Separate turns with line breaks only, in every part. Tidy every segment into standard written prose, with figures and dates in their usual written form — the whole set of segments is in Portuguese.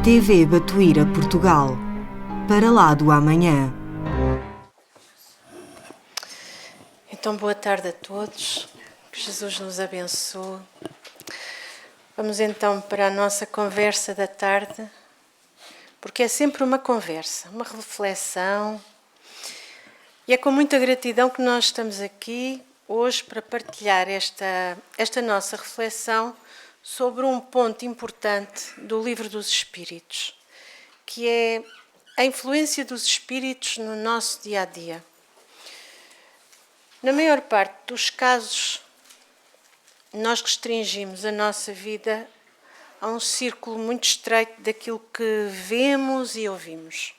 TV Batuíra Portugal, para lá do amanhã.
Então, boa tarde a todos, que Jesus nos abençoe. Vamos então para a nossa conversa da tarde, porque é sempre uma conversa, uma reflexão, e é com muita gratidão que nós estamos aqui hoje para partilhar esta nossa reflexão sobre um ponto importante do Livro dos Espíritos, que é a influência dos Espíritos no nosso dia-a-dia. Na maior parte dos casos, nós restringimos a nossa vida a um círculo muito estreito daquilo que vemos e ouvimos.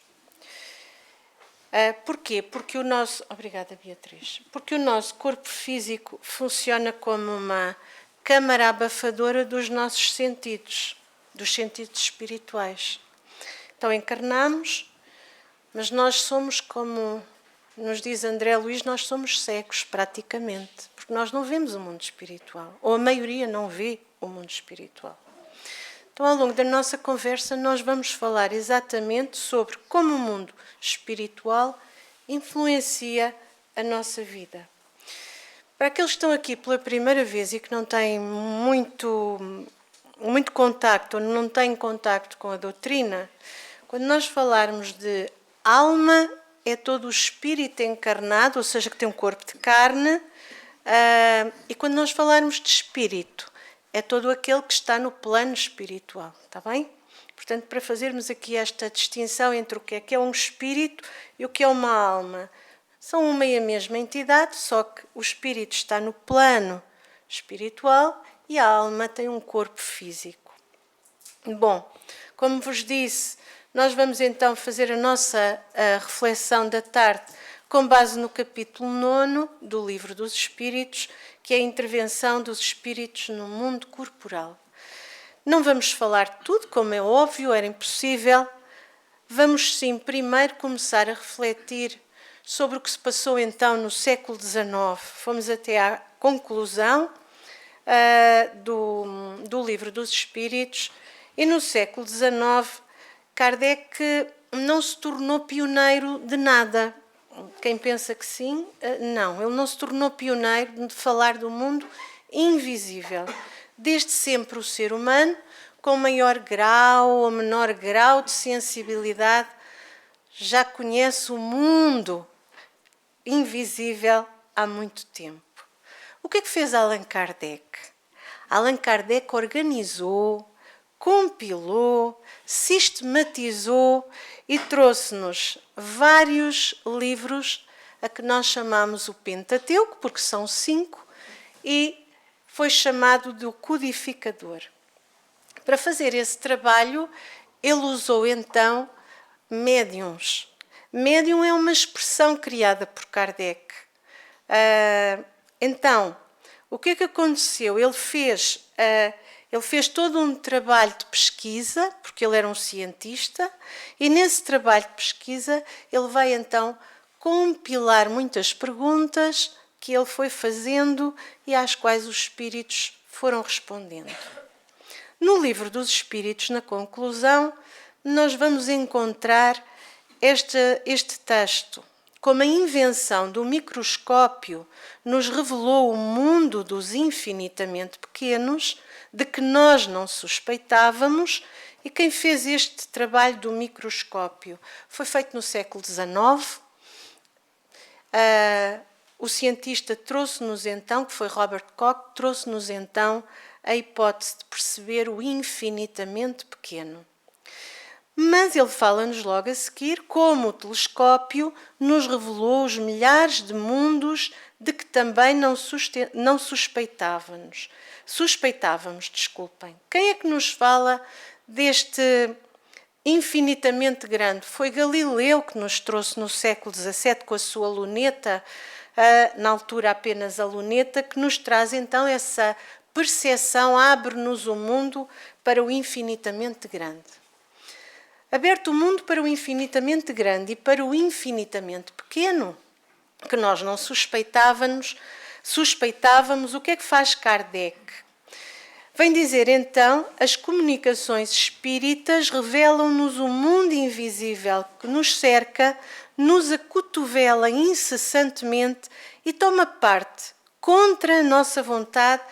Porquê? Porque o nosso... Obrigada, Beatriz. Porque o nosso corpo físico funciona como uma câmara abafadora dos nossos sentidos, dos sentidos espirituais. Então encarnamos, mas nós somos como... Nos diz André Luiz, nós somos cegos, praticamente, porque nós não vemos o mundo espiritual, ou a maioria não vê o mundo espiritual. Então, ao longo da nossa conversa, nós vamos falar exatamente sobre como o mundo espiritual influencia a nossa vida. Para aqueles que estão aqui pela primeira vez e que não têm muito contacto, ou não têm contacto com a doutrina, quando nós falarmos de alma, é todo o espírito encarnado, ou seja, que tem um corpo de carne, e quando nós falarmos de espírito, é todo aquele que está no plano espiritual, está bem? Portanto, para fazermos aqui esta distinção entre o que é um espírito e o que é uma alma, são uma e a mesma entidade, só que o espírito está no plano espiritual e a alma tem um corpo físico. Bom, como vos disse, nós vamos então fazer a nossa reflexão da tarde com base no capítulo 9 do Livro dos Espíritos, que é a intervenção dos espíritos no mundo corporal. Não vamos falar tudo, como é óbvio, era impossível. Vamos sim primeiro começar a refletir sobre o que se passou então no século XIX. Fomos até à conclusão do Livro dos Espíritos e no século XIX Kardec não se tornou pioneiro de nada. Quem pensa que sim, não. Ele não se tornou pioneiro de falar do mundo invisível. Desde sempre o ser humano, com maior grau ou menor grau de sensibilidade, já conhece o mundo invisível há muito tempo. O que é que fez Allan Kardec? Allan Kardec organizou, compilou, sistematizou e trouxe-nos vários livros a que nós chamamos o Pentateuco, porque são 5, e foi chamado de o codificador. Para fazer esse trabalho, ele usou então médiuns. Médium é uma expressão criada por Kardec. Então, o que é que aconteceu? Ele fez todo um trabalho de pesquisa, porque ele era um cientista, e nesse trabalho de pesquisa ele vai então compilar muitas perguntas que ele foi fazendo e às quais os espíritos foram respondendo. No Livro dos Espíritos, na conclusão, nós vamos encontrar este texto. Como a invenção do microscópio nos revelou o mundo dos infinitamente pequenos, de que nós não suspeitávamos, e quem fez este trabalho do microscópio foi feito no século XIX. O cientista trouxe-nos então, que foi Robert Koch, trouxe-nos então a hipótese de perceber o infinitamente pequeno. Mas ele fala-nos logo a seguir como o telescópio nos revelou os milhares de mundos de que também não suspeitávamos. Quem é que nos fala deste infinitamente grande? Foi Galileu que nos trouxe no século XVII com a sua luneta, na altura apenas a luneta, que nos traz então essa percepção, abre-nos o mundo para o infinitamente grande. Aberto o mundo para o infinitamente grande e para o infinitamente pequeno, que nós não suspeitávamos, o que é que faz Kardec? Vem dizer então, as comunicações espíritas revelam-nos o mundo invisível que nos cerca, nos acotovela incessantemente e toma parte, contra a nossa vontade,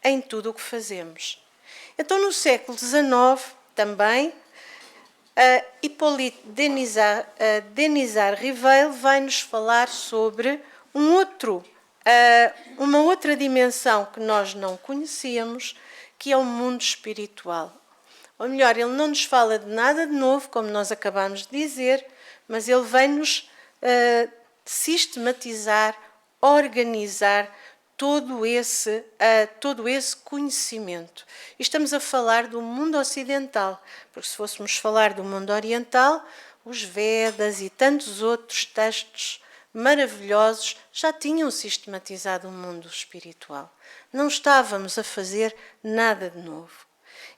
em tudo o que fazemos. Então, no século XIX, também, Hippolyte Denisard Rivel vai-nos falar sobre uma outra dimensão que nós não conhecíamos, que é o mundo espiritual. Ou melhor, ele não nos fala de nada de novo, como nós acabamos de dizer, mas ele vem-nos sistematizar, organizar todo esse conhecimento. E estamos a falar do mundo ocidental, porque se fôssemos falar do mundo oriental, os Vedas e tantos outros textos maravilhosos já tinham sistematizado o mundo espiritual. Não estávamos a fazer nada de novo.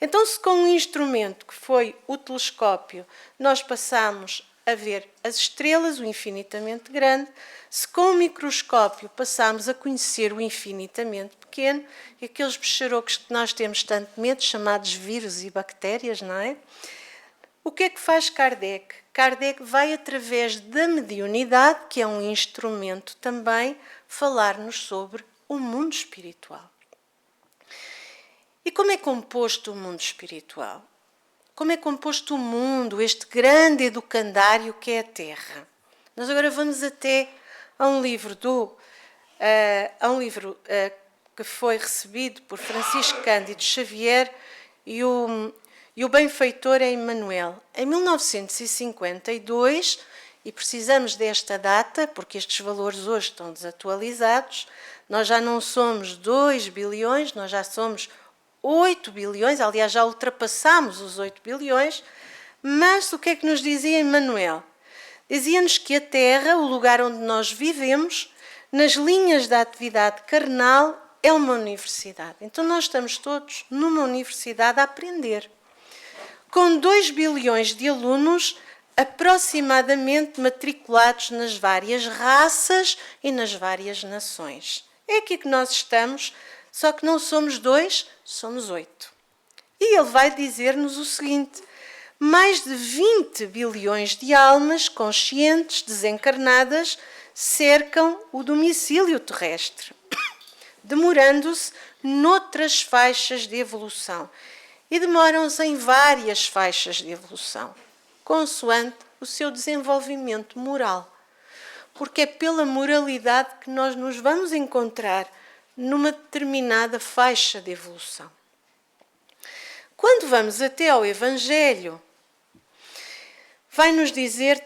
Então, se com um instrumento que foi o telescópio nós passamos a ver as estrelas, o infinitamente grande, se com o microscópio passamos a conhecer o infinitamente pequeno, e aqueles bicharocos que nós temos tanto medo, chamados vírus e bactérias, não é? O que é que faz Kardec? Kardec vai, através da mediunidade, que é um instrumento também, falar-nos sobre o mundo espiritual. E como é composto o mundo espiritual? Como é composto o mundo, este grande educandário que é a Terra? Nós agora vamos até a um livro que foi recebido por Francisco Cândido Xavier e o benfeitor é Emmanuel. Em 1952, e precisamos desta data, porque estes valores hoje estão desatualizados, nós já não somos 2 bilhões, nós já somos 8 bilhões, aliás, já ultrapassamos os 8 bilhões, mas o que é que nos dizia Emmanuel? Dizia-nos que a Terra, o lugar onde nós vivemos, nas linhas da atividade carnal, é uma universidade. Então nós estamos todos numa universidade a aprender, com 2 bilhões de alunos aproximadamente matriculados nas várias raças e nas várias nações. É aqui que nós estamos, só que não somos 2, somos 8. E ele vai dizer-nos o seguinte: mais de 20 bilhões de almas conscientes, desencarnadas, cercam o domicílio terrestre, demorando-se noutras faixas de evolução. E demoram-se em várias faixas de evolução, consoante o seu desenvolvimento moral. Porque é pela moralidade que nós nos vamos encontrar numa determinada faixa de evolução. Quando vamos até ao Evangelho, vão-nos dizer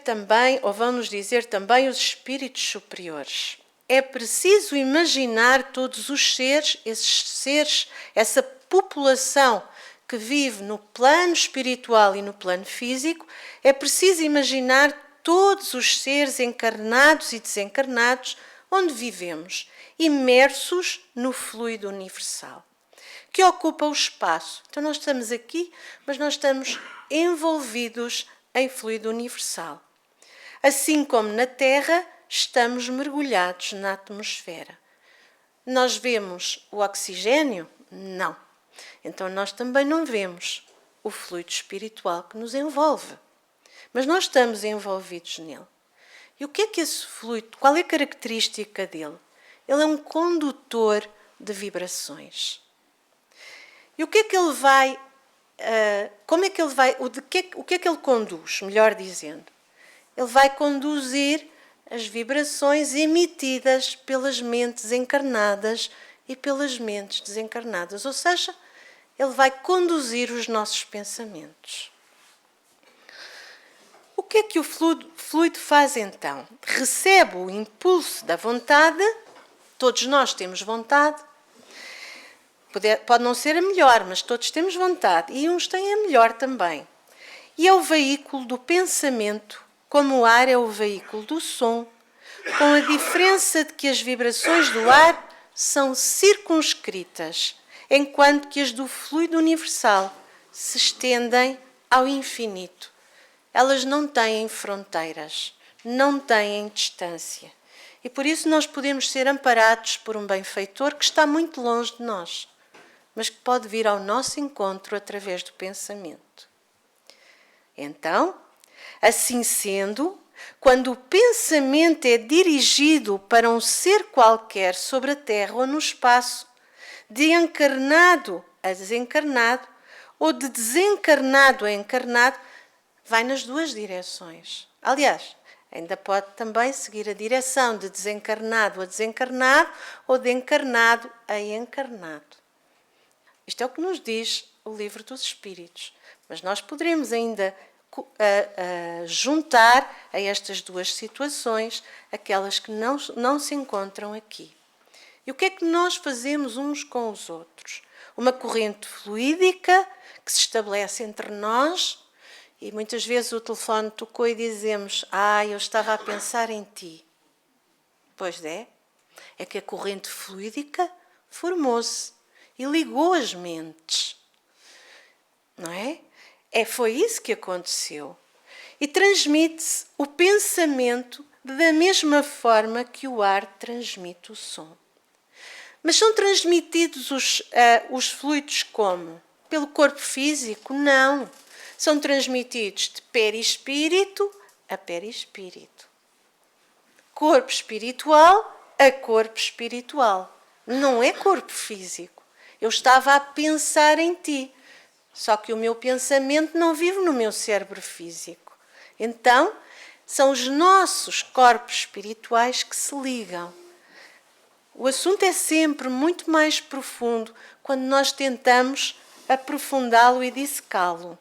também os espíritos superiores. É preciso imaginar todos os seres, esses seres, essa população que vive no plano espiritual e no plano físico, é preciso imaginar todos os seres encarnados e desencarnados onde vivemos, imersos no fluido universal, que ocupa o espaço. Então nós estamos aqui, mas nós estamos envolvidos em fluido universal. Assim como na Terra, estamos mergulhados na atmosfera. Nós vemos o oxigênio? Não. Então nós também não vemos o fluido espiritual que nos envolve. Mas nós estamos envolvidos nele. E o que é que esse fluido, qual é a característica dele? Ele é um condutor de vibrações. E o que é que ele vai, o que é que ele conduz, melhor dizendo? Ele vai conduzir as vibrações emitidas pelas mentes encarnadas e pelas mentes desencarnadas. Ou seja, ele vai conduzir os nossos pensamentos. O que é que o fluido faz então? Recebe o impulso da vontade, todos nós temos vontade, pode não ser a melhor, mas todos temos vontade, e uns têm a melhor também. E é o veículo do pensamento, como o ar é o veículo do som, com a diferença de que as vibrações do ar são circunscritas, enquanto que as do fluido universal se estendem ao infinito. Elas não têm fronteiras, não têm distância. E por isso nós podemos ser amparados por um benfeitor que está muito longe de nós. mas que pode vir ao nosso encontro através do pensamento. Então, assim sendo, quando o pensamento é dirigido para um ser qualquer sobre a Terra ou no espaço, de encarnado a desencarnado ou de desencarnado a encarnado, vai nas duas direções. Aliás, ainda pode também seguir a direção de desencarnado a desencarnado ou de encarnado a encarnado. Isto é o que nos diz o Livro dos Espíritos. Mas nós poderemos ainda juntar a estas duas situações aquelas que não se encontram aqui. E o que é que nós fazemos uns com os outros? Uma corrente fluídica que se estabelece entre nós, e muitas vezes o telefone tocou e dizemos: eu estava a pensar em ti. Pois é que a corrente fluídica formou-se e ligou as mentes. Não é? Foi isso que aconteceu. E transmite-se o pensamento da mesma forma que o ar transmite o som. Mas são transmitidos os fluidos como? Pelo corpo físico? Não. São transmitidos de perispírito a perispírito. Corpo espiritual a corpo espiritual. Não é corpo físico. Eu estava a pensar em ti. Só que o meu pensamento não vive no meu cérebro físico. Então, são os nossos corpos espirituais que se ligam. O assunto é sempre muito mais profundo quando nós tentamos aprofundá-lo e dissecá-lo.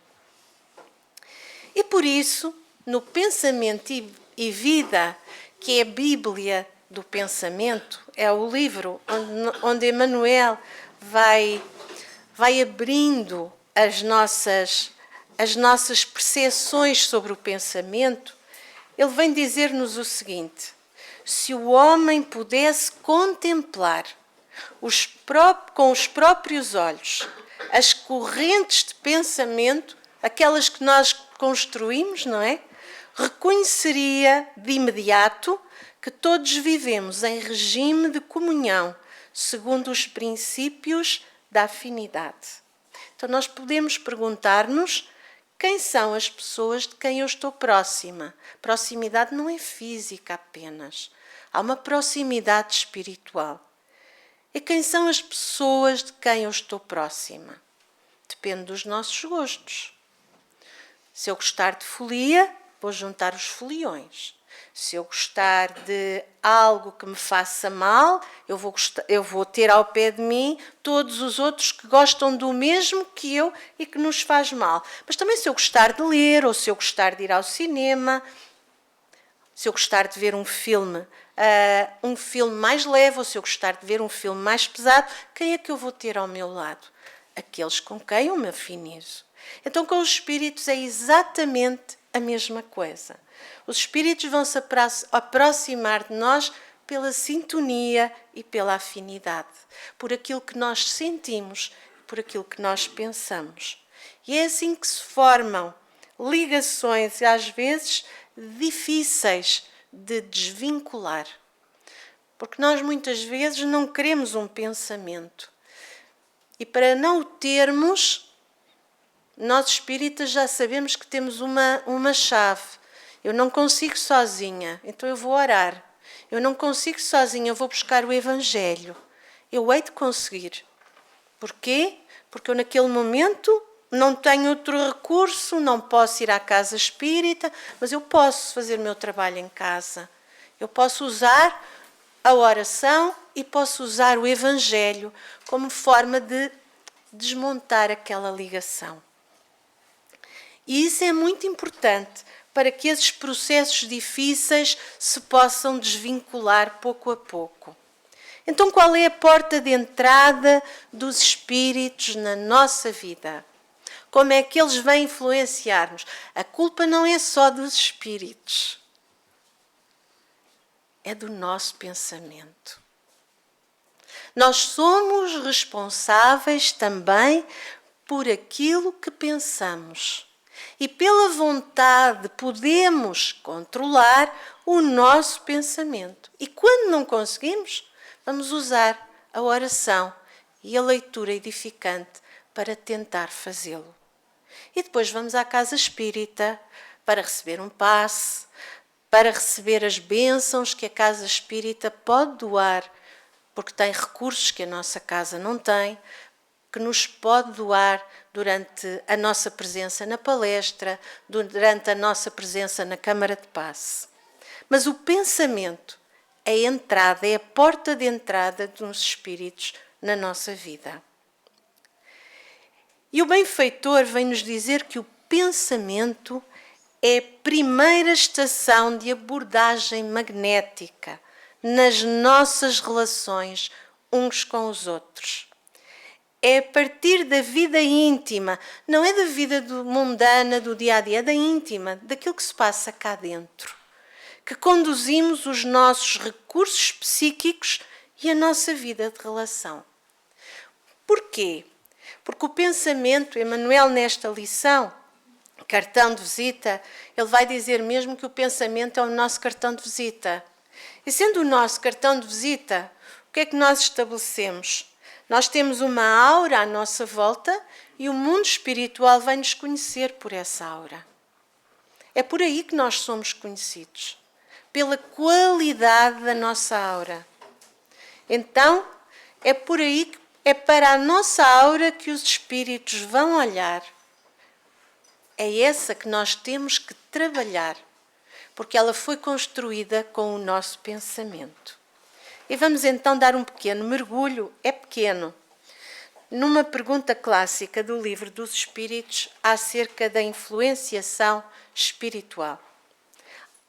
E por isso, no Pensamento e Vida, que é a Bíblia do pensamento, é o livro onde Emmanuel vai abrindo as nossas percepções sobre o pensamento, ele vem dizer-nos o seguinte: se o homem pudesse contemplar com os próprios olhos as correntes de pensamento, aquelas que nós construímos, não é? Reconheceria de imediato que todos vivemos em regime de comunhão, segundo os princípios da afinidade. Então nós podemos perguntar-nos: quem são as pessoas de quem eu estou próxima? Proximidade não é física apenas. Há uma proximidade espiritual. E quem são as pessoas de quem eu estou próxima? Depende dos nossos gostos. Se eu gostar de folia, vou juntar os foliões. Se eu gostar de algo que me faça mal, eu vou ter ao pé de mim todos os outros que gostam do mesmo que eu e que nos faz mal. Mas também se eu gostar de ler, ou se eu gostar de ir ao cinema, se eu gostar de ver um filme mais leve, ou se eu gostar de ver um filme mais pesado, quem é que eu vou ter ao meu lado? Aqueles com quem eu me afinizo. Então, com os espíritos é exatamente a mesma coisa. Os espíritos vão se aproximar de nós pela sintonia e pela afinidade, por aquilo que nós sentimos, por aquilo que nós pensamos. E é assim que se formam ligações, às vezes difíceis de desvincular. Porque nós muitas vezes não queremos um pensamento. E para não o termos, nós espíritas já sabemos que temos uma chave. Eu não consigo sozinha, então eu vou orar. Eu não consigo sozinha, eu vou buscar o Evangelho. Eu hei de conseguir. Porquê? Porque eu naquele momento não tenho outro recurso, não posso ir à casa espírita, mas eu posso fazer o meu trabalho em casa. Eu posso usar a oração e posso usar o Evangelho como forma de desmontar aquela ligação. E isso é muito importante para que esses processos difíceis se possam desvincular pouco a pouco. Então, qual é a porta de entrada dos espíritos na nossa vida? Como é que eles vêm influenciar-nos? A culpa não é só dos espíritos. É do nosso pensamento. Nós somos responsáveis também por aquilo que pensamos. E pela vontade podemos controlar o nosso pensamento. E quando não conseguimos, vamos usar a oração e a leitura edificante para tentar fazê-lo. E depois vamos à casa espírita para receber um passe, para receber as bênçãos que a casa espírita pode doar, porque tem recursos que a nossa casa não tem, que nos pode doar durante a nossa presença na palestra, durante a nossa presença na Câmara de Passe. Mas o pensamento é a entrada, é a porta de entrada dos espíritos na nossa vida. E o benfeitor vem nos dizer que o pensamento é a primeira estação de abordagem magnética nas nossas relações uns com os outros. É a partir da vida íntima, não é da vida mundana, do dia-a-dia, é da íntima, daquilo que se passa cá dentro, que conduzimos os nossos recursos psíquicos e a nossa vida de relação. Porquê? Porque o pensamento, Emmanuel nesta lição, cartão de visita, ele vai dizer mesmo que o pensamento é o nosso cartão de visita. E sendo o nosso cartão de visita, o que é que nós estabelecemos? Nós temos uma aura à nossa volta e o mundo espiritual vai nos conhecer por essa aura. É por aí que nós somos conhecidos, pela qualidade da nossa aura. Então, é por aí que é para a nossa aura que os espíritos vão olhar. É essa que nós temos que trabalhar, porque ela foi construída com o nosso pensamento. E vamos então dar um pequeno mergulho, é pequeno, numa pergunta clássica do Livro dos Espíritos acerca da influenciação espiritual.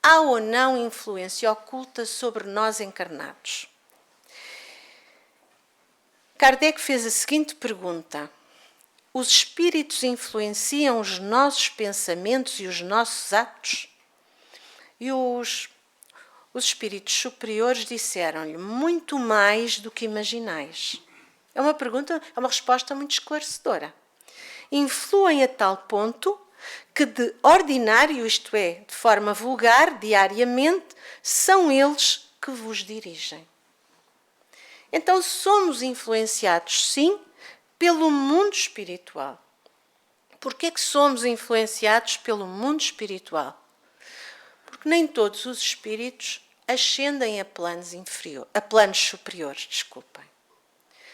Há ou não influência oculta sobre nós encarnados? Kardec fez a seguinte pergunta: os espíritos influenciam os nossos pensamentos e os nossos atos? E os espíritos superiores disseram-lhe: muito mais do que imaginais. É uma pergunta, é uma resposta muito esclarecedora. Influem a tal ponto que de ordinário, isto é, de forma vulgar, diariamente, são eles que vos dirigem. Então somos influenciados, sim, pelo mundo espiritual. Porquê que somos influenciados pelo mundo espiritual? Porque nem todos os espíritos ascendem a planos superiores, desculpem.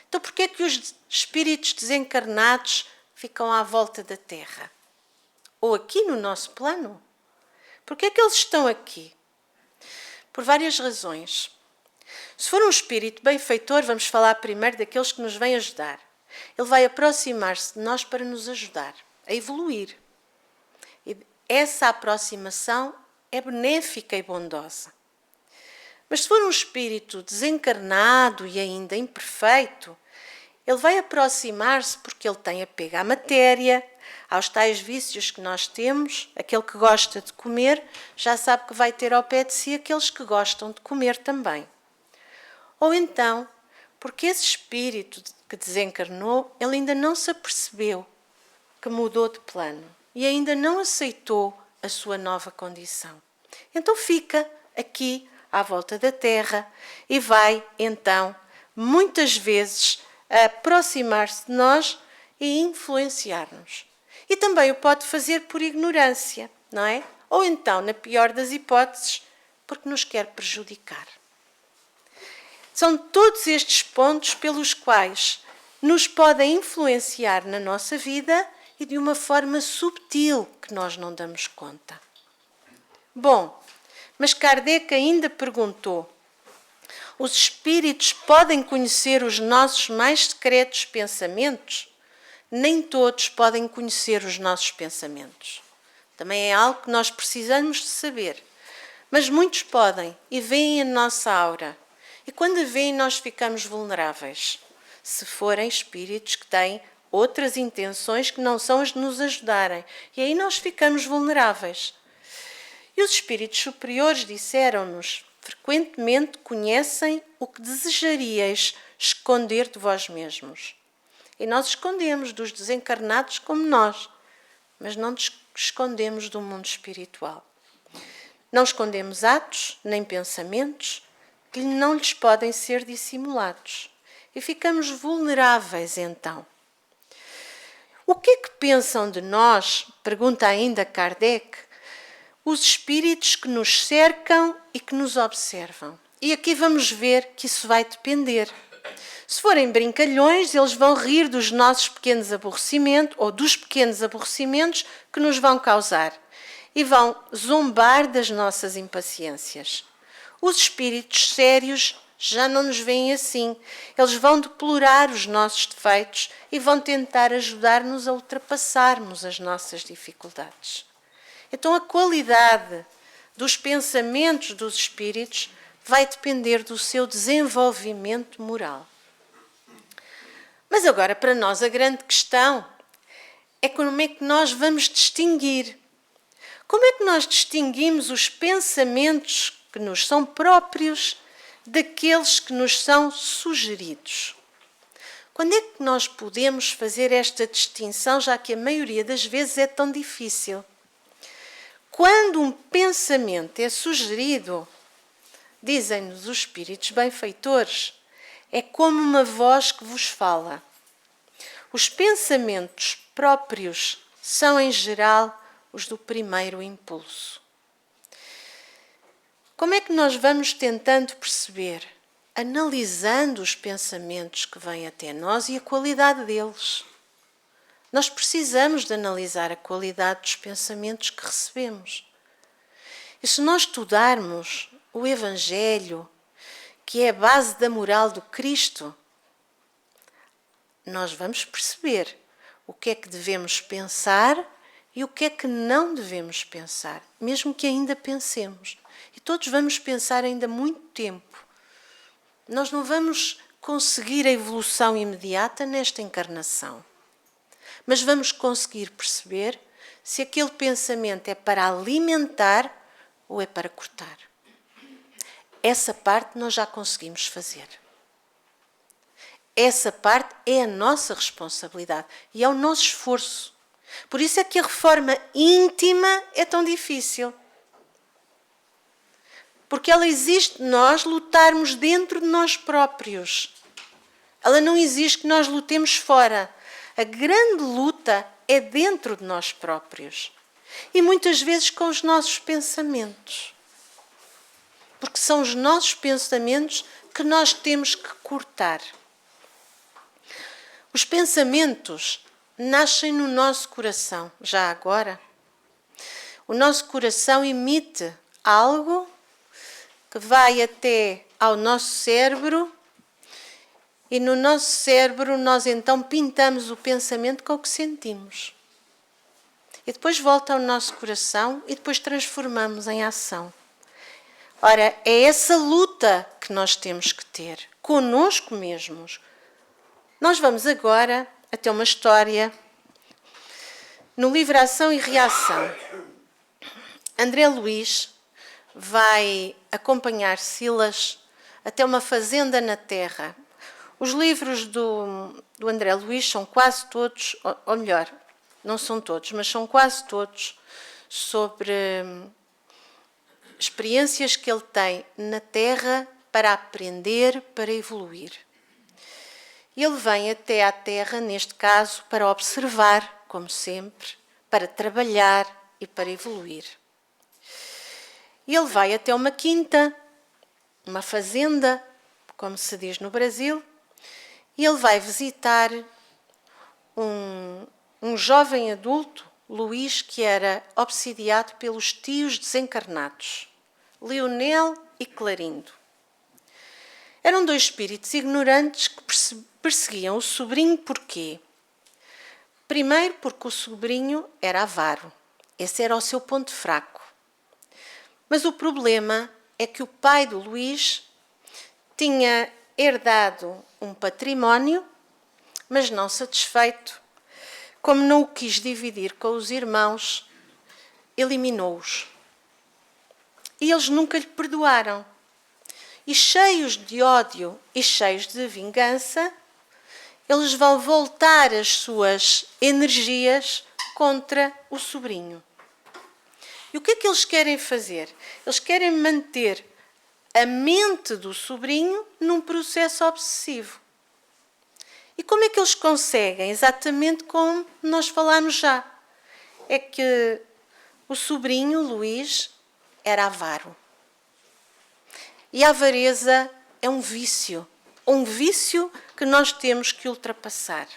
Então porquê que os espíritos desencarnados ficam à volta da Terra? Ou aqui no nosso plano? Porquê que eles estão aqui? Por várias razões. Se for um espírito benfeitor, vamos falar primeiro daqueles que nos vêm ajudar. Ele vai aproximar-se de nós para nos ajudar a evoluir. E essa aproximação é benéfica e bondosa. Mas se for um espírito desencarnado e ainda imperfeito, ele vai aproximar-se porque ele tem apego à matéria, aos tais vícios que nós temos. Aquele que gosta de comer já sabe que vai ter ao pé de si aqueles que gostam de comer também. Ou então, porque esse espírito que desencarnou, ele ainda não se apercebeu que mudou de plano e ainda não aceitou a sua nova condição. Então fica aqui à volta da Terra e vai, então, muitas vezes aproximar-se de nós e influenciar-nos. E também o pode fazer por ignorância, não é? Ou então, na pior das hipóteses, porque nos quer prejudicar. São todos estes pontos pelos quais nos podem influenciar na nossa vida e de uma forma subtil que nós não damos conta. Bom, mas Kardec ainda perguntou: os espíritos podem conhecer os nossos mais secretos pensamentos? Nem todos podem conhecer os nossos pensamentos. Também é algo que nós precisamos de saber. Mas muitos podem e veem a nossa aura. E quando a veem, nós ficamos vulneráveis. Se forem espíritos que têm outras intenções que não são as de nos ajudarem. E aí nós ficamos vulneráveis. E os espíritos superiores disseram-nos: frequentemente conhecem o que desejaríeis esconder de vós mesmos. E nós escondemos dos desencarnados como nós, mas não escondemos do mundo espiritual. Não escondemos atos nem pensamentos que não lhes podem ser dissimulados. e ficamos vulneráveis então. O que é que pensam de nós, pergunta ainda Kardec, os espíritos que nos cercam e que nos observam? E aqui vamos ver que isso vai depender. Se forem brincalhões, eles vão rir dos nossos pequenos aborrecimentos ou dos pequenos aborrecimentos que nos vão causar e vão zombar das nossas impaciências. Os espíritos sérios já não nos veem assim. Eles vão deplorar os nossos defeitos e vão tentar ajudar-nos a ultrapassarmos as nossas dificuldades. Então, a qualidade dos pensamentos dos espíritos vai depender do seu desenvolvimento moral. Mas agora, para nós, a grande questão é como é que nós vamos distinguir. Como é que nós distinguimos os pensamentos que nos são próprios daqueles que nos são sugeridos? Quando é que nós podemos fazer esta distinção, já que a maioria das vezes é tão difícil? Quando um pensamento é sugerido, dizem-nos os espíritos benfeitores, é como uma voz que vos fala. Os pensamentos próprios são, em geral, os do primeiro impulso. Como é que nós vamos tentando perceber? Analisando os pensamentos que vêm até nós e a qualidade deles. Nós precisamos de analisar a qualidade dos pensamentos que recebemos. E se nós estudarmos o Evangelho, que é a base da moral do Cristo, nós vamos perceber o que é que devemos pensar e o que é que não devemos pensar, mesmo que ainda pensemos. E todos vamos pensar ainda muito tempo. Nós não vamos conseguir a evolução imediata nesta encarnação, mas vamos conseguir perceber se aquele pensamento é para alimentar ou é para cortar. Essa parte nós já conseguimos fazer. Essa parte é a nossa responsabilidade e é o nosso esforço. Por isso é que a reforma íntima é tão difícil. Porque ela existe de nós lutarmos dentro de nós próprios. Ela não existe que nós lutemos fora. A grande luta é dentro de nós próprios. E muitas vezes com os nossos pensamentos. Porque são os nossos pensamentos que nós temos que cortar. Os pensamentos nascem no nosso coração, já agora. O nosso coração emite algo que vai até ao nosso cérebro e no nosso cérebro nós então pintamos o pensamento com o que sentimos. E depois volta ao nosso coração e depois transformamos em ação. Ora, é essa luta que nós temos que ter, conosco mesmos. Nós vamos agora até uma história no livro Ação e Reação. André Luiz vai acompanhar Silas até uma fazenda na terra. Os livros do André Luiz são quase todos, ou melhor, não são todos, mas são quase todos sobre experiências que ele tem na terra para aprender, para evoluir. Ele vem até à terra, neste caso, para observar, como sempre, para trabalhar e para evoluir. Ele vai até uma quinta, uma fazenda, como se diz no Brasil, e ele vai visitar um jovem adulto, Luís, que era obsidiado pelos tios desencarnados, Leonel e Clarindo. Eram dois espíritos ignorantes que perseguiam o sobrinho porquê? Primeiro, porque o sobrinho era avaro. Esse era o seu ponto fraco. Mas o problema é que o pai do Luís tinha herdado um património, mas não satisfeito, como não o quis dividir com os irmãos, eliminou-os. E eles nunca lhe perdoaram. E cheios de ódio e cheios de vingança, eles vão voltar as suas energias contra o sobrinho. E o que é que eles querem fazer? Eles querem manter a mente do sobrinho num processo obsessivo. E como é que eles conseguem? Exatamente como nós falámos já. É que o sobrinho, Luís, era avaro. E a avareza é um vício que nós temos que ultrapassar.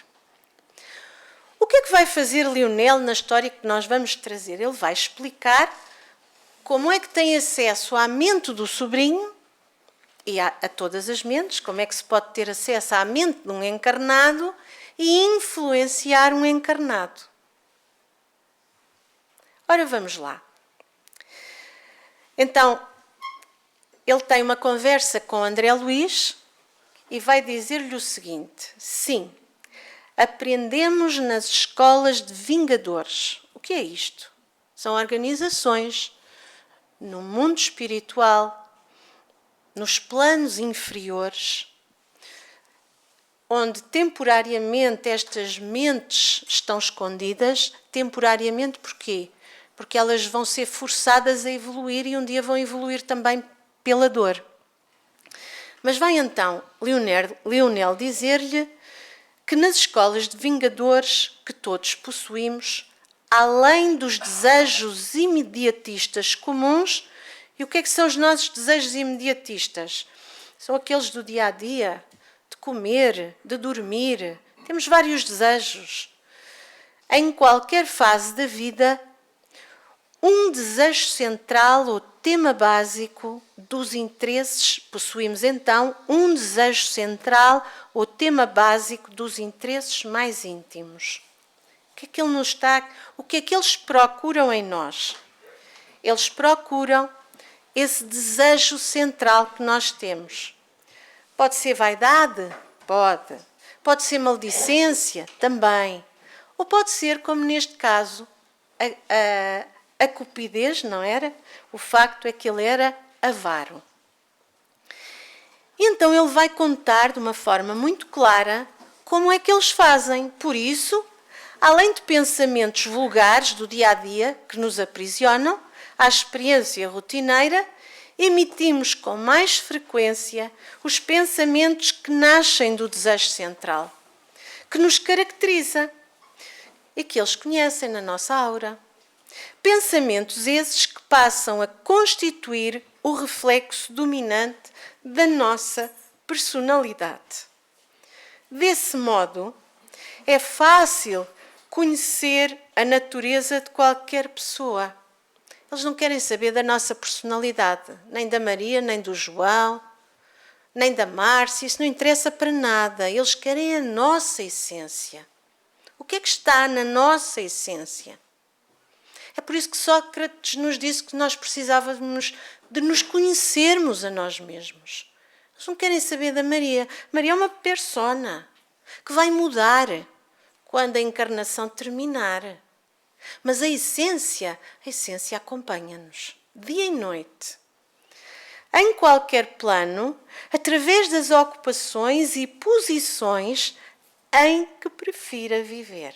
O que é que vai fazer Lionel na história que nós vamos trazer? Ele vai explicar como é que tem acesso à mente do sobrinho e a todas as mentes, como é que se pode ter acesso à mente de um encarnado e influenciar um encarnado. Ora, vamos lá. Então, ele tem uma conversa com André Luís e vai dizer-lhe o seguinte: sim, aprendemos nas escolas de vingadores. O que é isto? São organizações no mundo espiritual, nos planos inferiores, onde temporariamente estas mentes estão escondidas. Temporariamente porquê? Porque elas vão ser forçadas a evoluir e um dia vão evoluir também pela dor. Mas vai então Lionel dizer-lhe que nas escolas de vingadores que todos possuímos, além dos desejos imediatistas comuns, e o que é que são os nossos desejos imediatistas? São aqueles do dia-a-dia, de comer, de dormir. Temos vários desejos. Em qualquer fase da vida, um desejo central ou tema básico dos interesses, possuímos então um desejo central ou tema básico dos interesses mais íntimos. O que é que eles procuram em nós? Eles procuram esse desejo central que nós temos. Pode ser vaidade? Pode. Pode ser maledicência? Também. Ou pode ser, como neste caso, a cupidez, não era? O facto é que ele era avaro. E então ele vai contar de uma forma muito clara como é que eles fazem. Por isso, além de pensamentos vulgares do dia-a-dia que nos aprisionam, à experiência rotineira, emitimos com mais frequência os pensamentos que nascem do desejo central, que nos caracteriza e que eles conhecem na nossa aura. Pensamentos esses que passam a constituir o reflexo dominante da nossa personalidade. Desse modo, é fácil conhecer a natureza de qualquer pessoa. Eles não querem saber da nossa personalidade, nem da Maria, nem do João, nem da Márcia, isso não interessa para nada. Eles querem a nossa essência. O que é que está na nossa essência? É por isso que Sócrates nos disse que nós precisávamos de nos conhecermos a nós mesmos. Eles não querem saber da Maria. Maria é uma persona que vai mudar quando a encarnação terminar. Mas a essência acompanha-nos, dia e noite. Em qualquer plano, através das ocupações e posições em que prefira viver.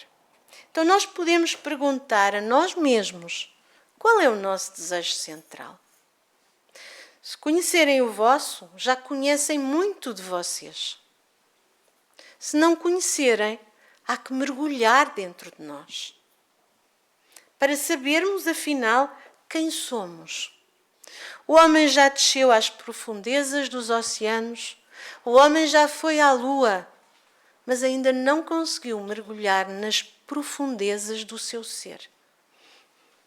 Então nós podemos perguntar a nós mesmos, qual é o nosso desejo central? Se conhecerem o vosso, já conhecem muito de vocês. Se não conhecerem, há que mergulhar dentro de nós, para sabermos, afinal, quem somos. O homem já desceu às profundezas dos oceanos, o homem já foi à lua, mas ainda não conseguiu mergulhar nas profundezas do seu ser.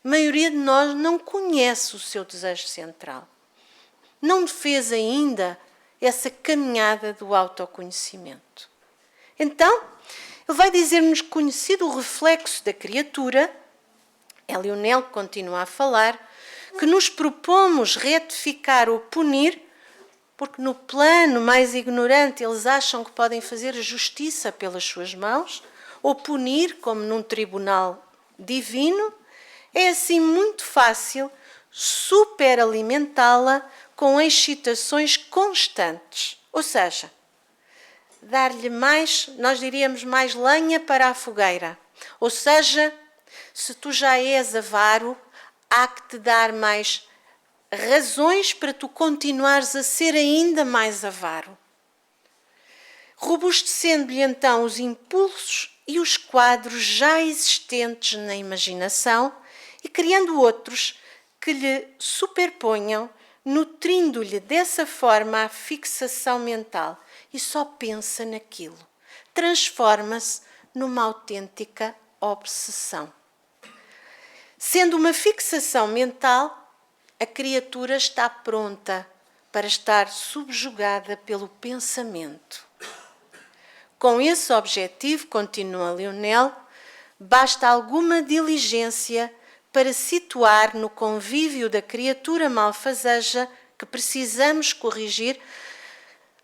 A maioria de nós não conhece o seu desejo central. Não fez ainda essa caminhada do autoconhecimento. Então, ele vai dizer-nos que, conhecido o reflexo da criatura, é Lionel que continua a falar, que nos propomos retificar ou punir, porque no plano mais ignorante eles acham que podem fazer justiça pelas suas mãos, ou punir, como num tribunal divino, é assim muito fácil superalimentá-la com excitações constantes. Ou seja, dar-lhe mais, nós diríamos, mais lenha para a fogueira. Ou seja, se tu já és avaro, há que te dar mais razões para tu continuares a ser ainda mais avaro. robustecendo-lhe então os impulsos e os quadros já existentes na imaginação e criando outros que lhe superponham, nutrindo-lhe dessa forma a fixação mental. E só pensa naquilo. Transforma-se numa autêntica obsessão. Sendo uma fixação mental, a criatura está pronta para estar subjugada pelo pensamento. Com esse objetivo, continua Lionel, basta alguma diligência para situar no convívio da criatura malfazeja que precisamos corrigir.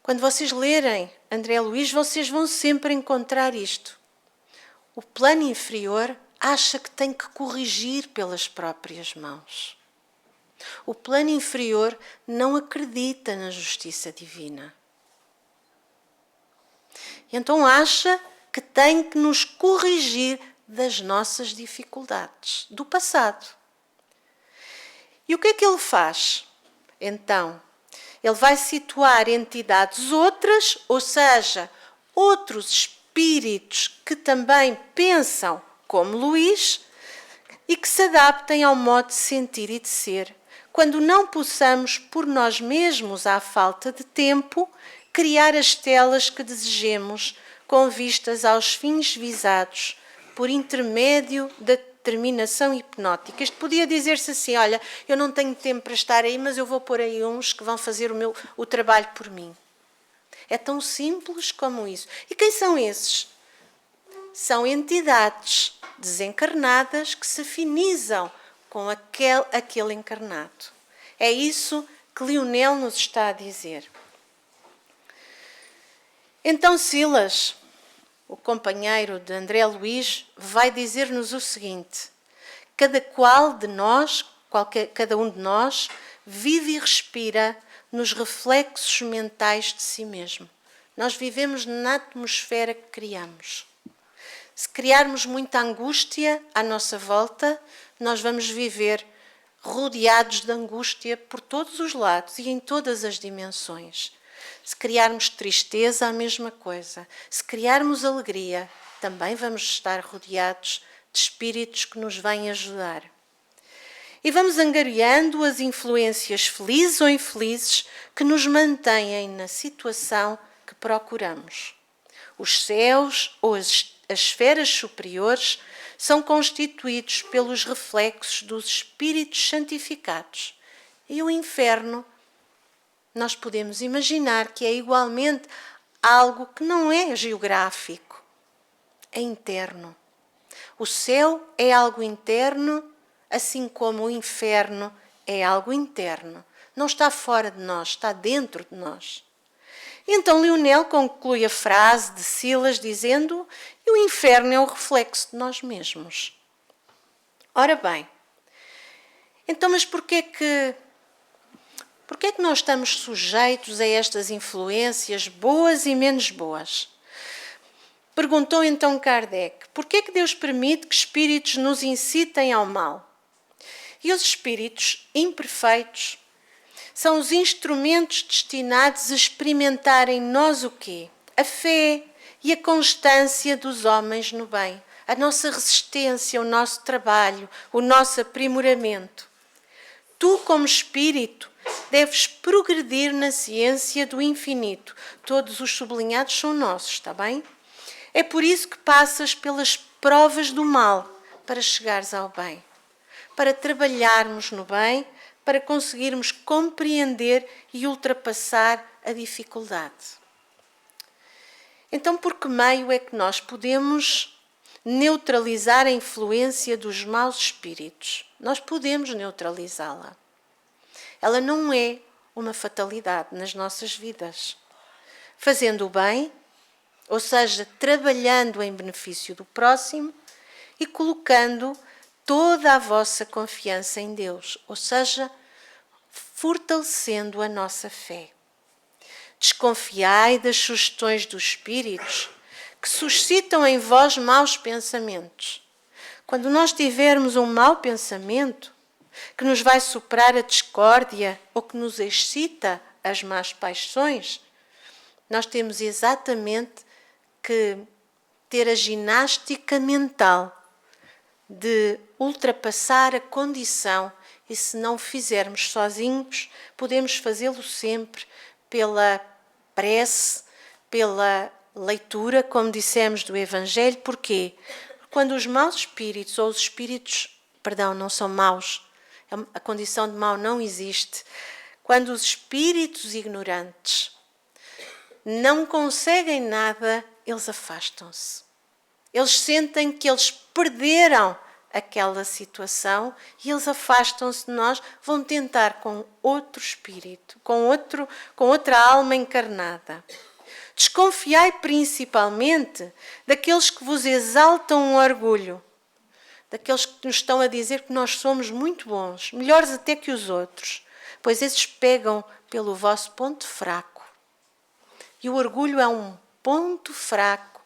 Quando vocês lerem André Luiz, vocês vão sempre encontrar isto. O plano inferior acha que tem que corrigir pelas próprias mãos. O plano inferior não acredita na justiça divina. E então acha que tem que nos corrigir das nossas dificuldades, do passado. E o que é que ele faz? Então, ele vai situar entidades outras, ou seja, outros espíritos que também pensam como Luís e que se adaptem ao modo de sentir e de ser, quando não possamos, por nós mesmos, à falta de tempo, criar as telas que desejemos com vistas aos fins visados, por intermédio da determinação hipnótica. Isto podia dizer-se assim, olha, eu não tenho tempo para estar aí, mas eu vou pôr aí uns que vão fazer o trabalho por mim. É tão simples como isso. E quem são esses? São entidades desencarnadas que se afinizam com aquele encarnado. É isso que Lionel nos está a dizer. Então Silas, o companheiro de André Luiz, vai dizer-nos o seguinte: cada um de nós, vive e respira nos reflexos mentais de si mesmo. Nós vivemos na atmosfera que criamos. Se criarmos muita angústia à nossa volta, nós vamos viver rodeados de angústia por todos os lados e em todas as dimensões. Se criarmos tristeza, a mesma coisa. Se criarmos alegria, também vamos estar rodeados de espíritos que nos vêm ajudar. E vamos angariando as influências felizes ou infelizes que nos mantêm na situação que procuramos. Os céus ou as esferas superiores são constituídos pelos reflexos dos espíritos santificados. E o inferno, nós podemos imaginar que é igualmente algo que não é geográfico, é interno. O céu é algo interno, assim como o inferno é algo interno. Não está fora de nós, está dentro de nós. Então Lionel conclui a frase de Silas dizendo: e o inferno é o reflexo de nós mesmos. Ora bem, então mas porquê que nós estamos sujeitos a estas influências boas e menos boas? Perguntou então Kardec: porquê que Deus permite que espíritos nos incitem ao mal? E os espíritos imperfeitos são os instrumentos destinados a experimentar em nós o quê? A fé e a constância dos homens no bem, a nossa resistência, o nosso trabalho, o nosso aprimoramento. Tu, como espírito, deves progredir na ciência do infinito. Todos os sublinhados são nossos, está bem? É por isso que passas pelas provas do mal para chegares ao bem, para trabalharmos no bem, para conseguirmos compreender e ultrapassar a dificuldade. Então, por que meio é que nós podemos neutralizar a influência dos maus espíritos? Nós podemos neutralizá-la. Ela não é uma fatalidade nas nossas vidas. Fazendo o bem, ou seja, trabalhando em benefício do próximo e colocando toda a vossa confiança em Deus, ou seja, fortalecendo a nossa fé. Desconfiai das sugestões dos espíritos que suscitam em vós maus pensamentos. Quando nós tivermos um mau pensamento que nos vai superar a discórdia ou que nos excita as más paixões, nós temos exatamente que ter a ginástica mental de ultrapassar a condição, e se não o fizermos sozinhos, podemos fazê-lo sempre pela prece, pela leitura, como dissemos, do Evangelho. Porquê? Porque quando os maus espíritos, ou os espíritos, não são maus, a condição de mau não existe. Quando os espíritos ignorantes não conseguem nada, eles afastam-se. Eles sentem que eles perderam aquela situação e eles afastam-se de nós, vão tentar com outro espírito, com outra alma encarnada. Desconfiai principalmente daqueles que vos exaltam o orgulho, daqueles que nos estão a dizer que nós somos muito bons, melhores até que os outros, pois esses pegam pelo vosso ponto fraco. E o orgulho é um ponto fraco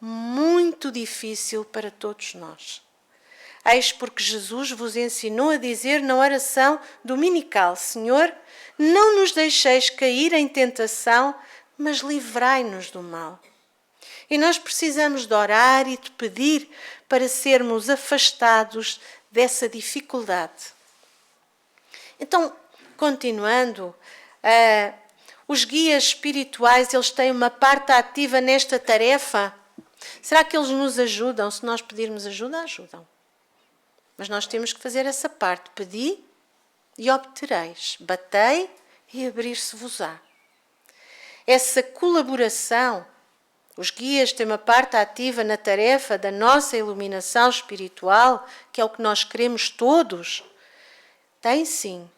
muito difícil para todos nós. Eis porque Jesus vos ensinou a dizer na oração dominical: Senhor, não nos deixeis cair em tentação, mas livrai-nos do mal. E nós precisamos de orar e de pedir para sermos afastados dessa dificuldade. Então, continuando, os guias espirituais, eles têm uma parte ativa nesta tarefa? Será que eles nos ajudam? Se nós pedirmos ajuda, ajudam. Mas nós temos que fazer essa parte. Pedi e obtereis. Batei e abrir-se-vos-á. Essa colaboração, os guias têm uma parte ativa na tarefa da nossa iluminação espiritual, que é o que nós queremos todos. Tem sim.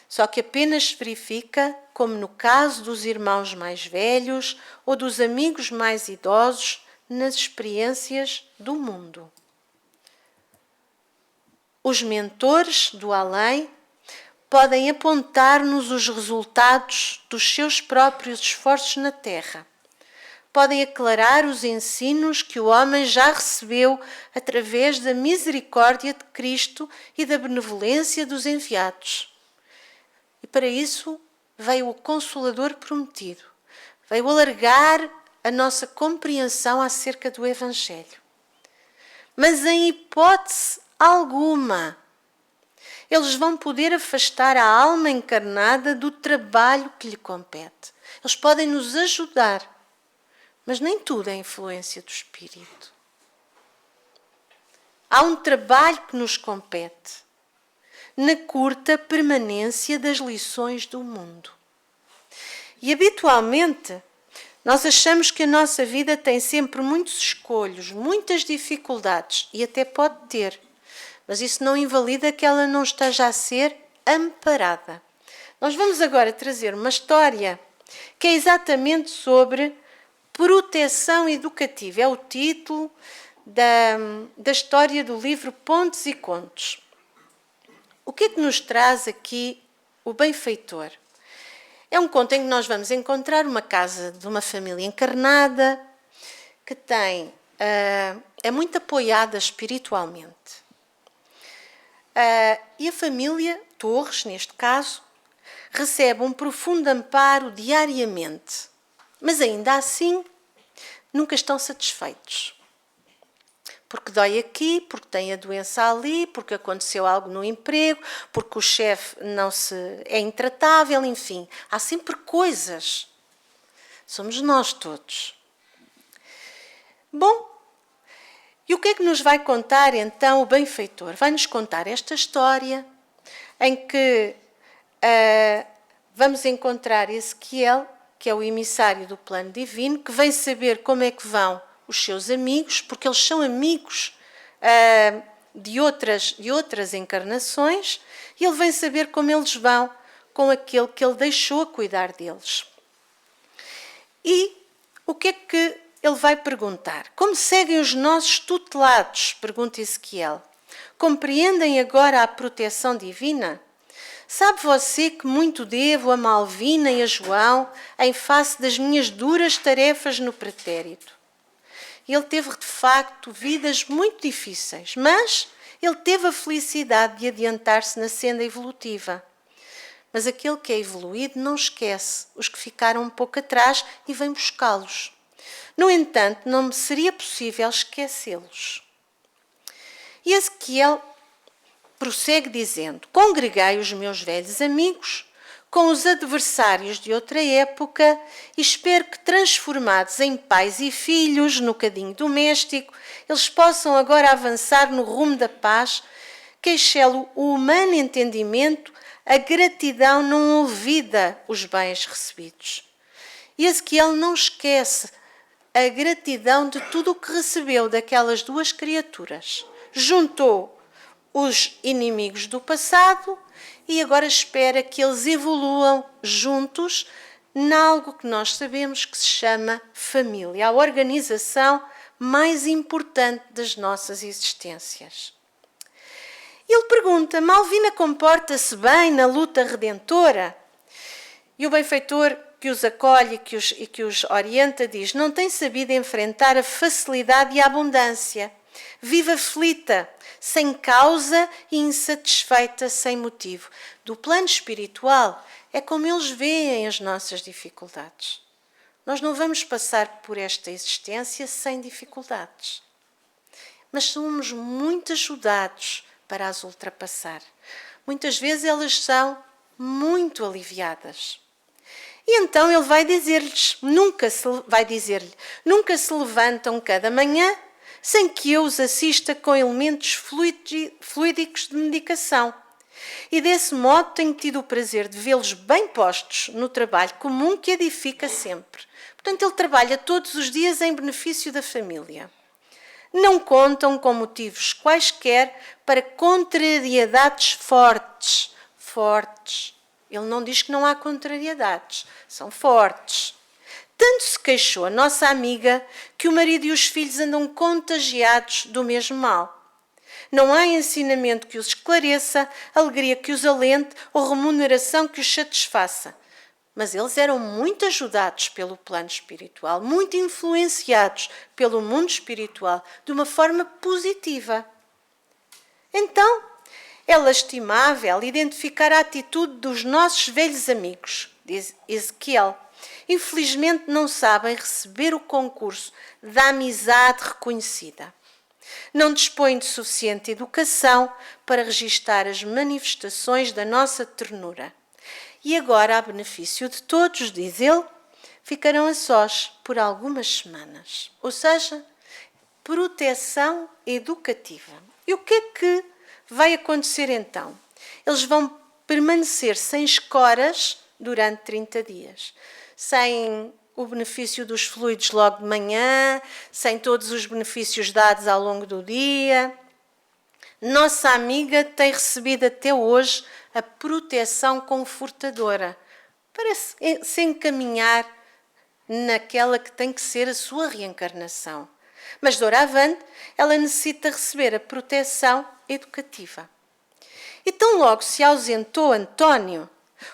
Só que apenas se verifica, como no caso dos irmãos mais velhos ou dos amigos mais idosos, nas experiências do mundo. Os mentores do além podem apontar-nos os resultados dos seus próprios esforços na Terra. Podem aclarar os ensinos que o homem já recebeu através da misericórdia de Cristo e da benevolência dos enviados. E para isso veio o Consolador prometido. Veio alargar a nossa compreensão acerca do Evangelho. Mas em hipótese alguma, eles vão poder afastar a alma encarnada do trabalho que lhe compete. Eles podem nos ajudar, mas nem tudo é influência do Espírito. Há um trabalho que nos compete na curta permanência das lições do mundo. E habitualmente nós achamos que a nossa vida tem sempre muitos escolhos, muitas dificuldades, e até pode ter, mas isso não invalida que ela não esteja a ser amparada. Nós vamos agora trazer uma história que é exatamente sobre proteção educativa. É o título da história do livro Pontos e Contos. O que é que nos traz aqui o benfeitor? É um conto em que nós vamos encontrar uma casa de uma família encarnada que é muito apoiada espiritualmente. E a família Torres, neste caso, recebe um profundo amparo diariamente, mas ainda assim nunca estão satisfeitos. Porque dói aqui, porque tem a doença ali, porque aconteceu algo no emprego, porque o chefe é intratável, enfim. Há sempre coisas. Somos nós todos. Bom, e o que é que nos vai contar então o benfeitor? Vai-nos contar esta história em que vamos encontrar Ezequiel, que é o emissário do plano divino, que vem saber como é que vão os seus amigos, porque eles são amigos de outras encarnações, e ele vem saber como eles vão com aquele que ele deixou a cuidar deles. E o que é que ele vai perguntar? Como seguem os nossos tutelados? Pergunta Ezequiel. Compreendem agora a proteção divina? Sabe você que muito devo a Malvina e a João em face das minhas duras tarefas no pretérito? Ele teve, de facto, vidas muito difíceis, mas ele teve a felicidade de adiantar-se na senda evolutiva. Mas aquele que é evoluído não esquece os que ficaram um pouco atrás e vem buscá-los. No entanto, não me seria possível esquecê-los. E Ezequiel prossegue dizendo: congregai os meus velhos amigos com os adversários de outra época e espero que, transformados em pais e filhos no cadinho doméstico, eles possam agora avançar no rumo da paz, que excele o humano entendimento, a gratidão não olvida os bens recebidos. E Ezequiel não esquece a gratidão de tudo o que recebeu daquelas duas criaturas. Juntou os inimigos do passado e agora espera que eles evoluam juntos nalgo que nós sabemos que se chama família, a organização mais importante das nossas existências. Ele pergunta: Malvina comporta-se bem na luta redentora? E o benfeitor que os acolhe e que os orienta diz: não tem sabido enfrentar a facilidade e a abundância. Vive aflita, sem causa e insatisfeita sem motivo. Do plano espiritual, é como eles veem as nossas dificuldades. Nós não vamos passar por esta existência sem dificuldades. Mas somos muito ajudados para as ultrapassar. Muitas vezes elas são muito aliviadas. E então ele vai dizer-lhe, nunca se levantam cada manhã sem que eu os assista com elementos fluídicos de medicação. E desse modo tenho tido o prazer de vê-los bem postos no trabalho comum que edifica sempre. Portanto, ele trabalha todos os dias em benefício da família. Não contam com motivos quaisquer para contrariedades fortes. Ele não diz que não há contrariedades, são fortes. Tanto se queixou a nossa amiga que o marido e os filhos andam contagiados do mesmo mal. Não há ensinamento que os esclareça, alegria que os alente ou remuneração que os satisfaça. Mas eles eram muito ajudados pelo plano espiritual, muito influenciados pelo mundo espiritual, de uma forma positiva. Então, é lastimável identificar a atitude dos nossos velhos amigos, diz Ezequiel. Infelizmente não sabem receber o concurso da amizade reconhecida. Não dispõem de suficiente educação para registar as manifestações da nossa ternura. E agora, a benefício de todos, diz ele, ficarão a sós por algumas semanas. Ou seja, proteção educativa. E o que é que vai acontecer então? Eles vão permanecer sem escoras durante 30 dias. Sem o benefício dos fluidos logo de manhã, sem todos os benefícios dados ao longo do dia. Nossa amiga tem recebido até hoje a proteção confortadora para se encaminhar naquela que tem que ser a sua reencarnação. Mas, doravante, ela necessita receber a proteção educativa. E tão logo se ausentou António,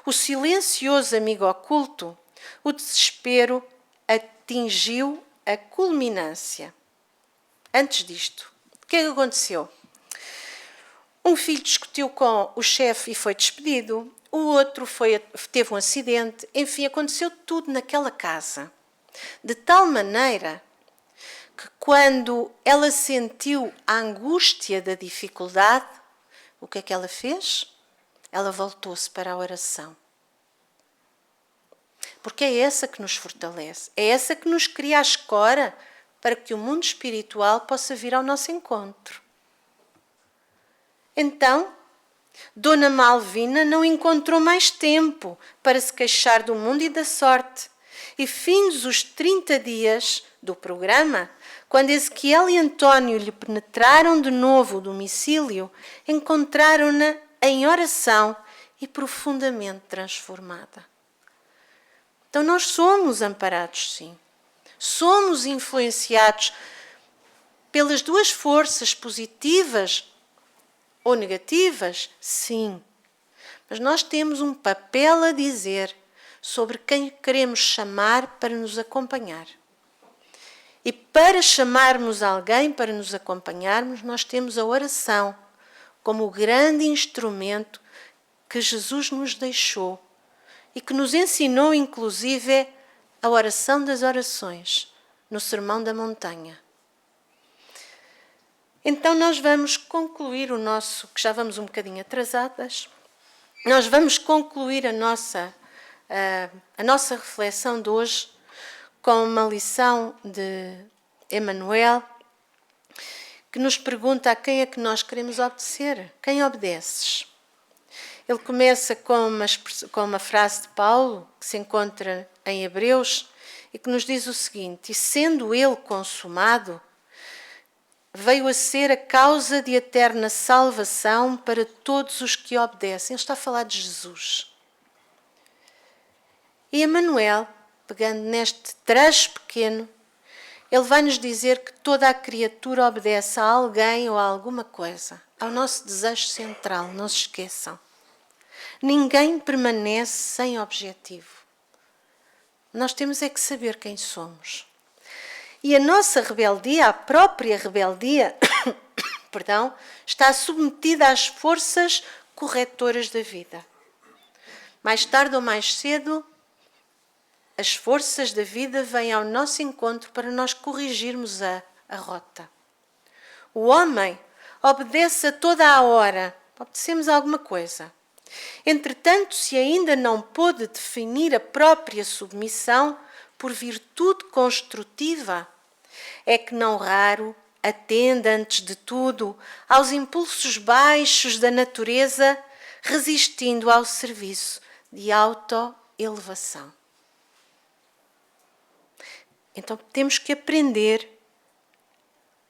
o silencioso amigo oculto, o desespero atingiu a culminância. Antes disto, o que é que aconteceu? Um filho discutiu com o chefe e foi despedido. O outro teve um acidente. Enfim, aconteceu tudo naquela casa. De tal maneira que quando ela sentiu a angústia da dificuldade, o que é que ela fez? Ela voltou-se para a oração. Porque é essa que nos fortalece. É essa que nos cria a escora para que o mundo espiritual possa vir ao nosso encontro. Então, Dona Malvina não encontrou mais tempo para se queixar do mundo e da sorte. E findos os 30 dias do programa, quando Ezequiel e António lhe penetraram de novo o domicílio, encontraram-na em oração e profundamente transformada. Então nós somos amparados, sim. Somos influenciados pelas duas forças positivas ou negativas? Sim. Mas nós temos um papel a dizer sobre quem queremos chamar para nos acompanhar. E para chamarmos alguém para nos acompanharmos, nós temos a oração como o grande instrumento que Jesus nos deixou e que nos ensinou, inclusive, a oração das orações, no Sermão da Montanha. Então nós vamos concluir o nosso, que já vamos um bocadinho atrasadas, nós vamos concluir a nossa reflexão de hoje com uma lição de Emmanuel, que nos pergunta a quem é que nós queremos obedecer. Quem obedeces? Ele começa com uma frase de Paulo, que se encontra em Hebreus, e que nos diz o seguinte: e sendo ele consumado, veio a ser a causa de eterna salvação para todos os que obedecem. Ele está a falar de Jesus. E Emmanuel, pegando neste trecho pequeno, ele vai nos dizer que toda a criatura obedece a alguém ou a alguma coisa, ao nosso desejo central, não se esqueçam. Ninguém permanece sem objetivo. Nós temos é que saber quem somos. E a nossa rebeldia, a própria rebeldia, perdão, está submetida às forças corretoras da vida. Mais tarde ou mais cedo, as forças da vida vêm ao nosso encontro para nós corrigirmos a rota. O homem obedece a toda a hora, obedecemos a alguma coisa. Entretanto, se ainda não pôde definir a própria submissão por virtude construtiva, é que não raro atende, antes de tudo, aos impulsos baixos da natureza, resistindo ao serviço de autoelevação. Então temos que aprender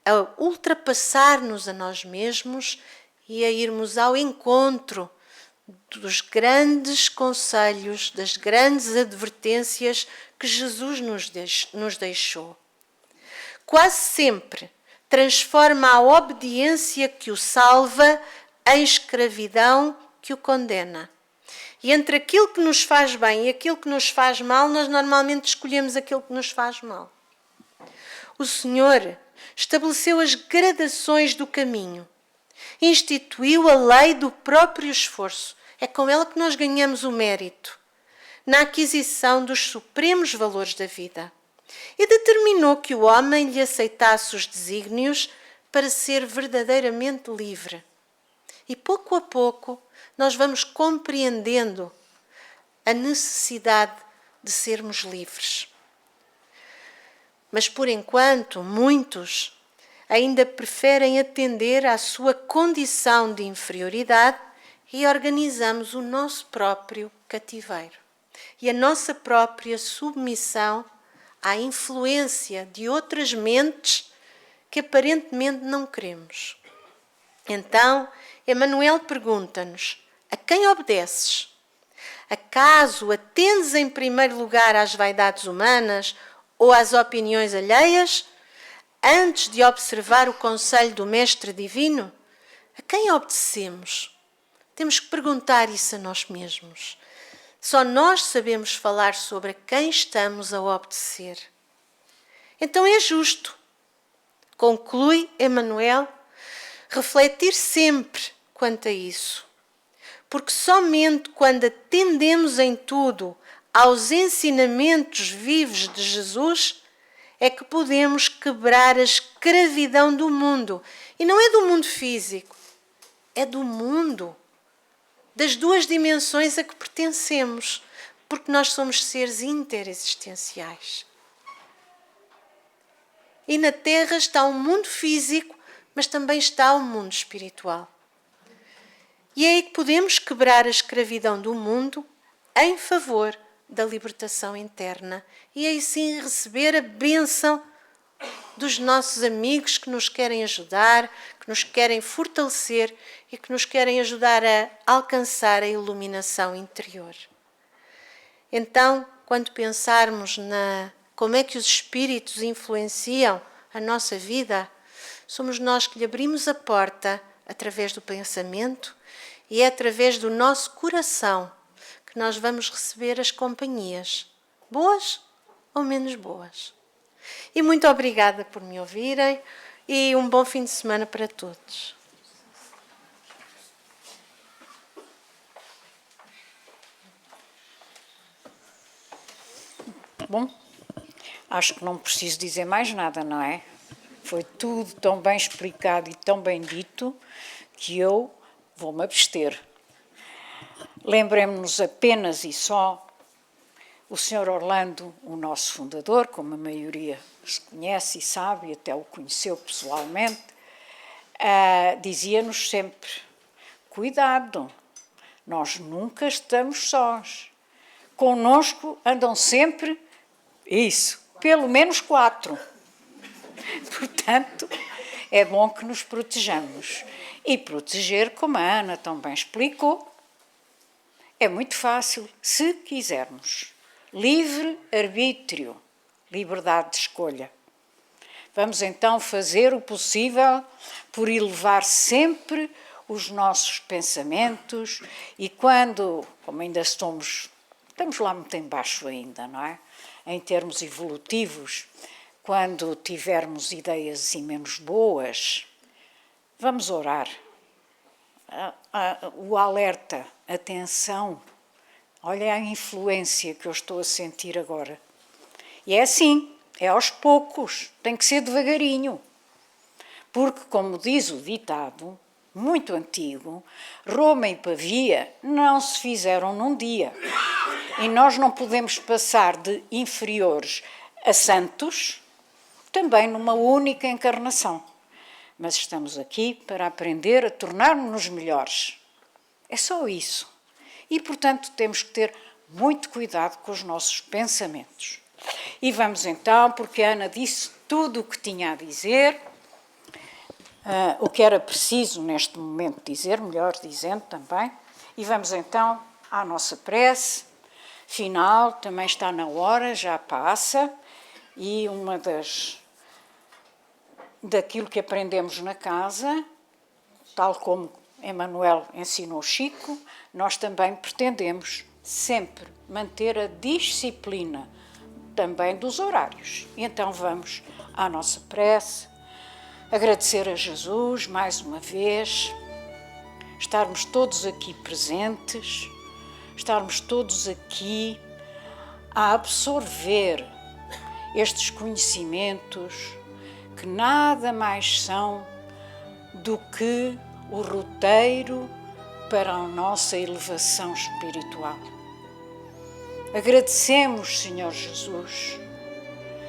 a ultrapassar-nos a nós mesmos e a irmos ao encontro dos grandes conselhos, das grandes advertências que Jesus nos deixou. Quase sempre transforma a obediência que o salva em escravidão que o condena. E entre aquilo que nos faz bem e aquilo que nos faz mal, nós normalmente escolhemos aquilo que nos faz mal. O Senhor estabeleceu as gradações do caminho, instituiu a lei do próprio esforço. É com ela que nós ganhamos o mérito na aquisição dos supremos valores da vida. E determinou que o homem lhe aceitasse os desígnios para ser verdadeiramente livre. E pouco a pouco nós vamos compreendendo a necessidade de sermos livres. Mas por enquanto, muitos ainda preferem atender à sua condição de inferioridade e organizamos o nosso próprio cativeiro e a nossa própria submissão à influência de outras mentes que aparentemente não queremos. Então, Emmanuel pergunta-nos: a quem obedeces? Acaso atendes em primeiro lugar às vaidades humanas ou às opiniões alheias, antes de observar o conselho do Mestre Divino? A quem obedecemos? Temos que perguntar isso a nós mesmos. Só nós sabemos falar sobre a quem estamos a obedecer. Então é justo, conclui Emmanuel, refletir sempre quanto a isso. Porque somente quando atendemos em tudo aos ensinamentos vivos de Jesus é que podemos quebrar a escravidão do mundo. E não é do mundo físico, é do mundo, das duas dimensões a que pertencemos, porque nós somos seres interexistenciais. E na Terra está o mundo físico, mas também está o mundo espiritual. E é aí que podemos quebrar a escravidão do mundo em favor da libertação interna e aí sim receber a bênção dos nossos amigos que nos querem ajudar, que nos querem fortalecer e que nos querem ajudar a alcançar a iluminação interior. Então, quando pensarmos como é que os espíritos influenciam a nossa vida, somos nós que lhe abrimos a porta através do pensamento e é através do nosso coração que nós vamos receber as companhias, boas ou menos boas. E muito obrigada por me ouvirem e um bom fim de semana para todos.
Bom, acho que não preciso dizer mais nada, não é? Foi tudo tão bem explicado e tão bem dito que eu vou-me abster. Lembremos-nos apenas e só o Sr. Orlando, o nosso fundador, como a maioria se conhece e sabe, e até o conheceu pessoalmente, dizia-nos sempre: cuidado, nós nunca estamos sós. Connosco andam sempre, pelo menos 4. Portanto, é bom que nos protejamos. E proteger, como a Ana também explicou, é muito fácil, se quisermos. Livre arbítrio, liberdade de escolha. Vamos então fazer o possível por elevar sempre os nossos pensamentos e quando, como ainda estamos lá muito em baixo ainda, não é? Em termos evolutivos, quando tivermos ideias assim menos boas, vamos orar. O alerta, atenção, olha a influência que eu estou a sentir agora. E é assim, é aos poucos, tem que ser devagarinho. Porque, como diz o ditado, muito antigo, Roma e Pavia não se fizeram num dia. E nós não podemos passar de inferiores a santos também numa única encarnação. Mas estamos aqui para aprender a tornar-nos melhores. É só isso. E, portanto, temos que ter muito cuidado com os nossos pensamentos. E vamos então, porque a Ana disse tudo o que tinha a dizer, o que era preciso neste momento dizer, melhor dizendo também, e vamos então à nossa prece final, também está na hora, já passa, e daquilo que aprendemos na casa, tal como Emmanuel ensinou Chico, nós também pretendemos sempre manter a disciplina também dos horários. E então vamos à nossa prece, agradecer a Jesus mais uma vez, estarmos todos aqui presentes, estarmos todos aqui a absorver estes conhecimentos que nada mais são do que o roteiro para a nossa elevação espiritual. Agradecemos, Senhor Jesus,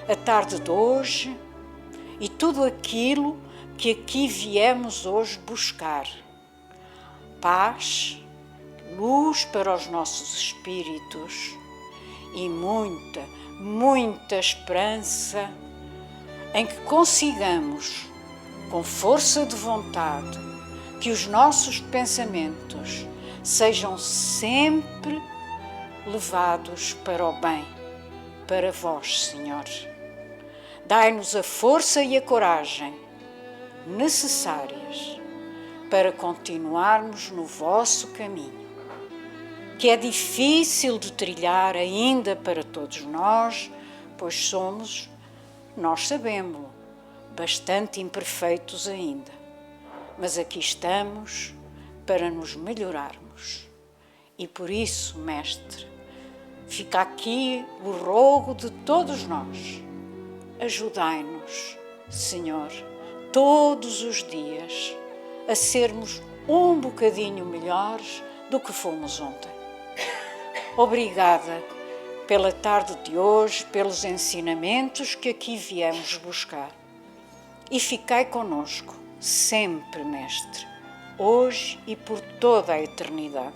a tarde de hoje e tudo aquilo que aqui viemos hoje buscar. Paz, luz para os nossos espíritos e muita, muita esperança em que consigamos, com força de vontade, que os nossos pensamentos sejam sempre levados para o bem, para vós, Senhor. Dai-nos a força e a coragem necessárias para continuarmos no vosso caminho, que é difícil de trilhar ainda para todos nós, pois somos, nós sabemos, bastante imperfeitos ainda. Mas aqui estamos para nos melhorarmos. E por isso, Mestre, fica aqui o rogo de todos nós. Ajudai-nos, Senhor, todos os dias a sermos um bocadinho melhores do que fomos ontem. Obrigada pela tarde de hoje, pelos ensinamentos que aqui viemos buscar. E ficai conosco, sempre, Mestre, hoje e por toda a eternidade.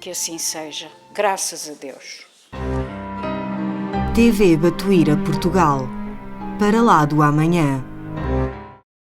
Que assim seja, graças a Deus.
TV Batuíra Portugal, para lá do amanhã.